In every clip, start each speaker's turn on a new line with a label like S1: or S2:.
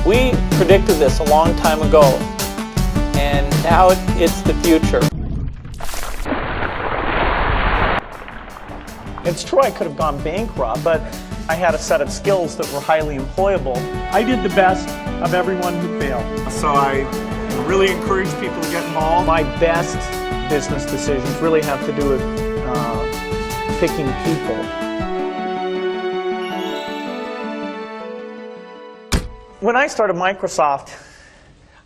S1: We predicted this a long time ago, and now it's the future. It's true I could have gone bankrupt, but I had a set of skills that were highly employable.
S2: I did the best of everyone who failed.
S3: So I really encourage people to get involved.
S1: My best business decisions really have to do with picking people. When I started Microsoft,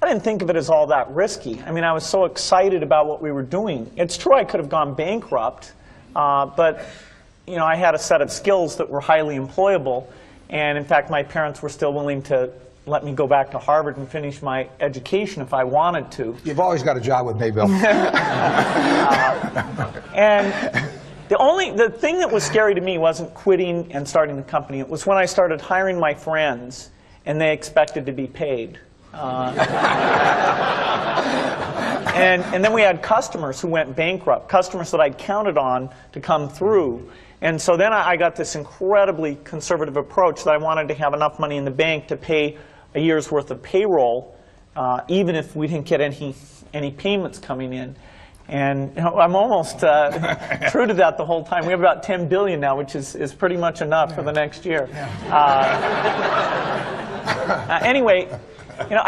S1: I didn't think of it as all that risky. I mean, I was so excited about what we were doing. It's true I could have gone bankrupt, but you know, I had a set of skills that were highly employable, and in fact, my parents were still willing to let me go back to Harvard and finish my education if I wanted to.
S4: You've always got a job with me, Bill.
S1: And the thing that was scary to me wasn't quitting and starting the company. It was when I started hiring my friends and they expected to be paid. And then we had customers who went bankrupt, customers that I'd counted on to come through. And so then I got this incredibly conservative approach that I wanted to have enough money in the bank to pay a year's worth of payroll, even if we didn't get any payments coming in. And you know, I'm almost true to that the whole time. We have about 10 billion now, which is pretty much enough for the next year. Anyway, you know,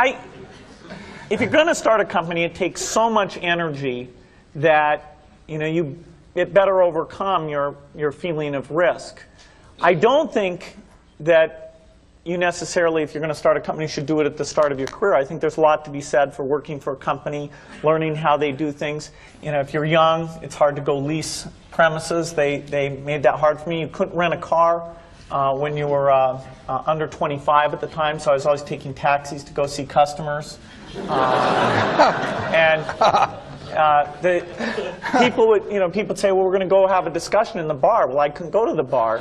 S1: if you're going to start a company, it takes so much energy that it better overcome your feeling of risk. I don't think that you necessarily, if you're going to start a company, should do it at the start of your career. I think there's a lot to be said for working for a company, learning how they do things. You know, if you're young, it's hard to go lease premises. They made that hard for me. You couldn't rent a car when you were under 25 at the time, so I was always taking taxis to go see customers. And people would say, well, we're going to go have a discussion in the bar. Well, I couldn't go to the bar.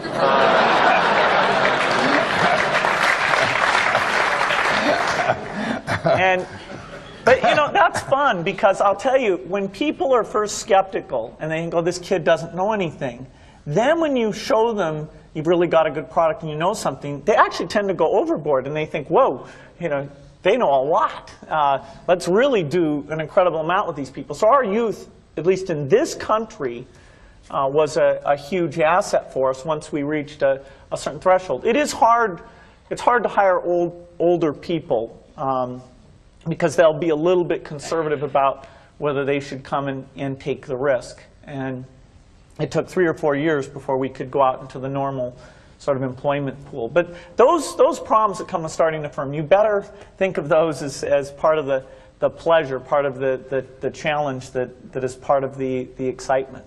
S1: But you know, that's fun, because I'll tell you, when people are first skeptical and they think, oh, this kid doesn't know anything, then when you show them you've really got a good product and you know something, they actually tend to go overboard and they think, whoa, you know, they know a lot. Let's really do an incredible amount with these people. So our youth, at least in this country, was a huge asset for us once we reached a certain threshold. It's hard to hire older people because they'll be a little bit conservative about whether they should come and take the risk. And it took 3 or 4 years before we could go out into the normal sort of employment pool. But those problems that come with starting a firm, you better think of those as part of the pleasure, part of the challenge that is part of the excitement.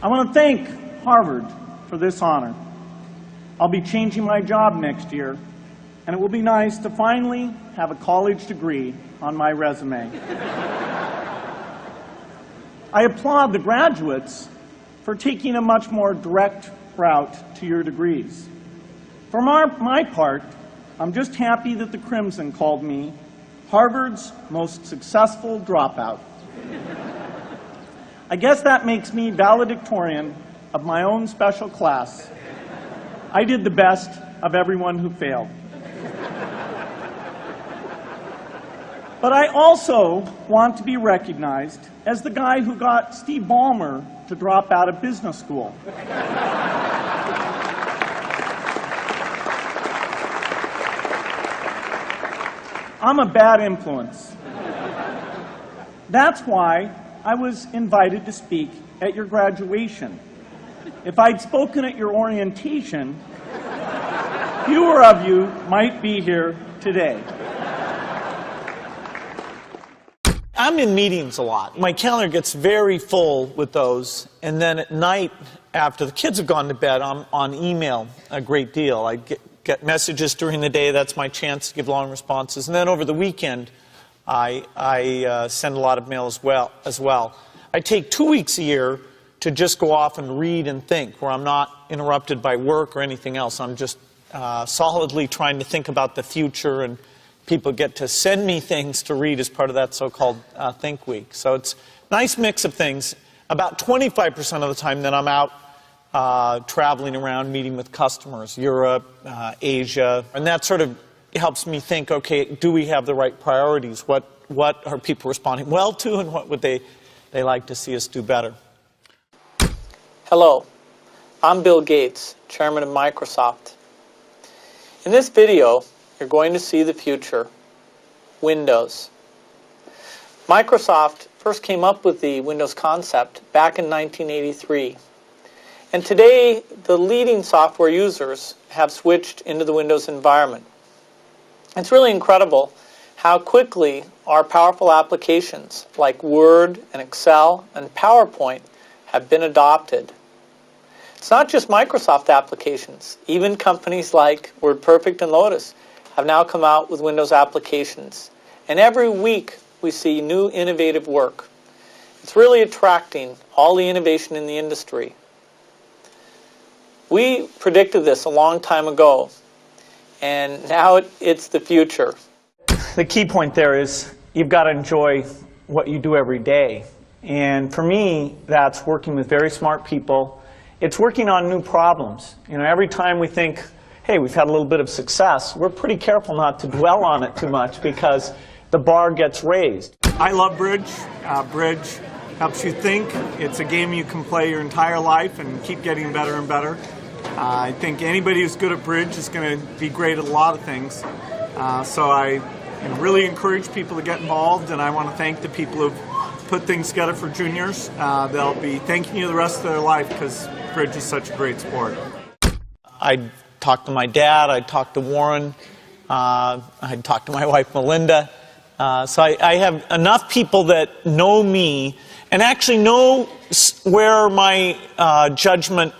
S2: I want to thank Harvard for this honor. I'll be changing my job next year, and it will be nice to finally have a college degree on my resume. I applaud the graduates for taking a much more direct route to your degrees. For my part, I'm just happy that the Crimson called me Harvard's most successful dropout. I guess that makes me valedictorian of my own special class. I did the best of everyone who failed. But I also want to be recognized as the guy who got Steve Ballmer to drop out of business school. I'm a bad influence. That's why I was invited to speak at your graduation. If I'd spoken at your orientation, fewer of you might be here today.
S1: I'm in meetings a lot. My calendar gets very full with those, and then at night, after the kids have gone to bed, I'm on email a great deal. I get messages during the day. That's my chance to give long responses. And then over the weekend, I send a lot of mail as well. I take 2 weeks a year to just go off and read and think, where I'm not interrupted by work or anything else. I'm just solidly trying to think about the future, and people get to send me things to read as part of that so-called Think Week. So it's a nice mix of things. About 25% of the time then I'm out traveling around, meeting with customers, Europe, Asia, and that sort of helps me think, okay, do we have the right priorities? What are people responding well to, and what would they like to see us do better?
S4: Hello, I'm Bill Gates, Chairman of Microsoft. In this video, you're going to see the future, Windows. Microsoft first came up with the Windows concept back in 1983. And today, the leading software users have switched into the Windows environment. It's really incredible how quickly our powerful applications like Word and Excel and PowerPoint have been adopted. It's not just Microsoft applications. Even companies like WordPerfect and Lotus have now come out with Windows applications. And every week, we see new innovative work. It's really attracting all the innovation in the industry. We predicted this a long time ago, and now it's the future.
S1: The key point there is you've got to enjoy what you do every day. And for me, that's working with very smart people. It's working on new problems. You know, every time we think, hey, we've had a little bit of success, we're pretty careful not to dwell on it too much because the bar gets raised.
S3: I love bridge. Bridge helps you think. It's a game you can play your entire life and keep getting better and better. I think anybody who's good at bridge is going to be great at a lot of things. So I really encourage people to get involved, and I want to thank the people who've put things together for juniors. They'll be thanking you the rest of their life because bridge is such a great sport.
S1: I'd talk to my dad, I'd talk to Warren, I'd talk to my wife Melinda. So I have enough people that know me and actually know where my judgment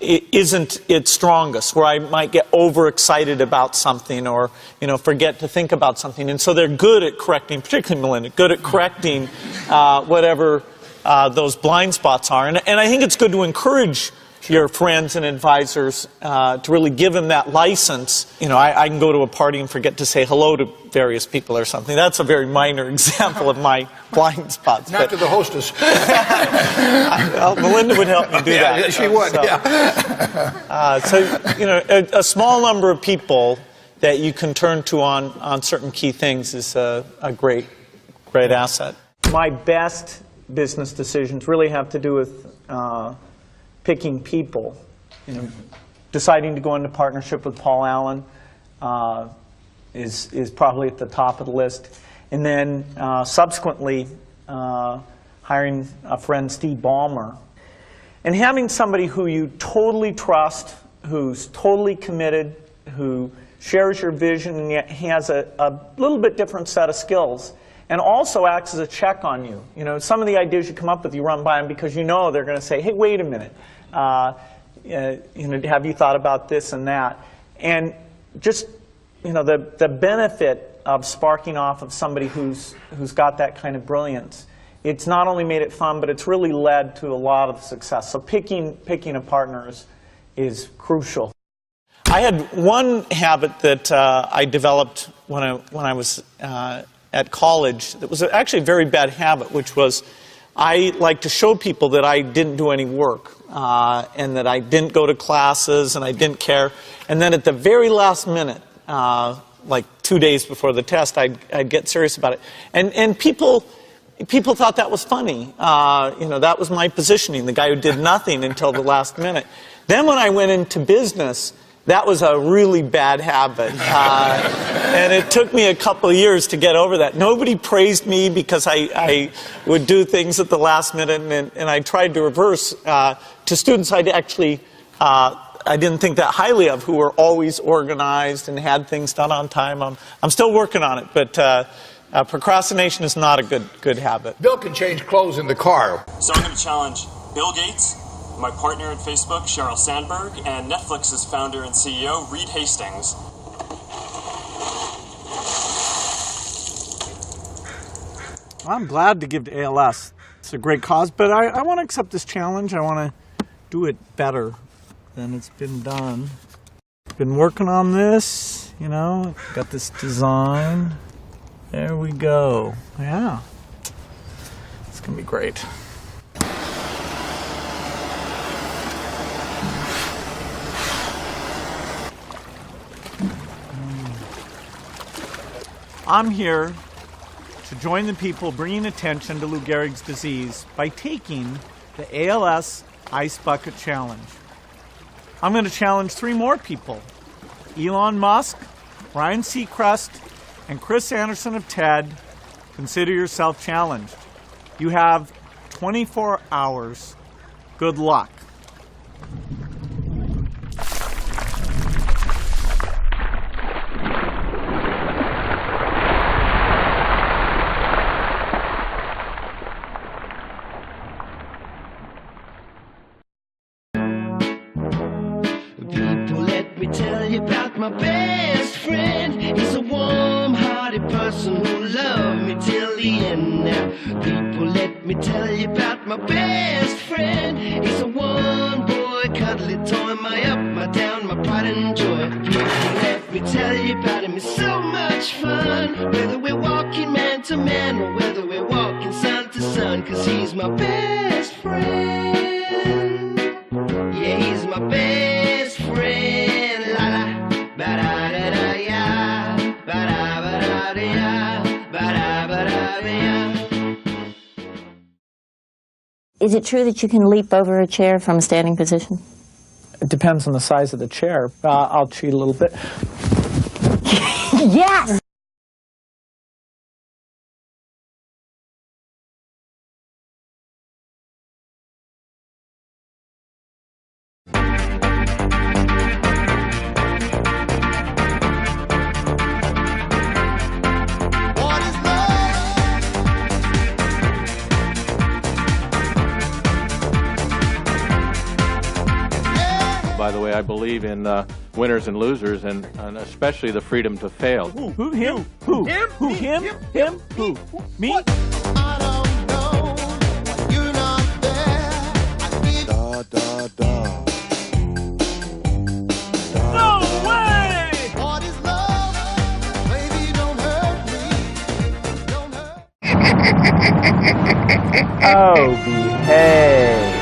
S1: isn't its strongest, where I might get overexcited about something or, forget to think about something. And so they're good at correcting, particularly Melinda, good at correcting whatever those blind spots are. And I think it's good to encourage your friends and advisors to really give them that license. I can go to a party and forget to say hello to various people or something. That's a very minor example of my blind spots.
S5: Not to the hostess.
S1: Well, Melinda would help me do that.
S5: Yeah, she would,
S1: So, a small number of people that you can turn to on certain key things is a great asset. My best business decisions really have to do with picking people. Deciding to go into partnership with Paul Allen is probably at the top of the list. And then subsequently hiring a friend, Steve Ballmer. And having somebody who you totally trust, who's totally committed, who shares your vision and yet has a little bit different set of skills, and also acts as a check on you. Some of the ideas you come up with, you run by them because they're going to say, hey, wait a minute. Have you thought about this and that? And just, the benefit of sparking off of somebody who's got that kind of brilliance, it's not only made it fun, but it's really led to a lot of success. So picking a partner is crucial. I had one habit that I developed when I was at college that was actually a very bad habit, which was I like to show people that I didn't do any work and that I didn't go to classes and I didn't care. And then at the very last minute, like 2 days before the test, I'd get serious about it. And people thought that was funny. That was my positioning, the guy who did nothing until the last minute. Then when I went into business, that was a really bad habit. And it took me a couple of years to get over that. Nobody praised me because I would do things at the last minute, and I tried to reverse to students I didn't think that highly of, who were always organized and had things done on time. I'm still working on it, but procrastination is not a good habit.
S5: Bill can change clothes in the car.
S6: So I'm going to challenge Bill Gates, my partner at Facebook, Sheryl Sandberg, and Netflix's founder and CEO, Reed Hastings.
S3: I'm glad to give to ALS. It's a great cause, but I want to accept this challenge. I want to do it better than it's been done. Been working on this, got this design. There we go. Yeah. It's going to be great. I'm here to join the people bringing attention to Lou Gehrig's disease by taking the ALS Ice Bucket Challenge. I'm going to challenge 3 more people, Elon Musk, Ryan Seacrest, and Chris Anderson of TED. Consider yourself challenged. You have 24 hours. Good luck.
S7: People, let me tell you about my best friend. He's a warm-hearted person who loved me till the end. Now, people, let me tell you about my best friend. He's a one-boy, cuddly toy, my up, my down, my pride and joy. People, let me tell you about him. It's so much fun, whether we're walking man to man or whether we're walking sun to sun, 'cause he's my best friend. Yeah, he's my best friend. La la, ba da da da ya, ba da da ya, ba da da ya.
S8: Is it true that you can leap over a chair from a standing position?
S1: It depends on the size of the chair. I'll cheat a little bit.
S8: Yes!
S9: By the way, I believe in winners and losers, and especially the freedom to fail.
S3: Who? Him? Who? Him? Who? Him? Him? Who? Me?
S7: I don't know. You're not there. I need
S3: No way!
S7: what is love? Baby, don't hurt me. Don't hurt.
S1: Oh, behave.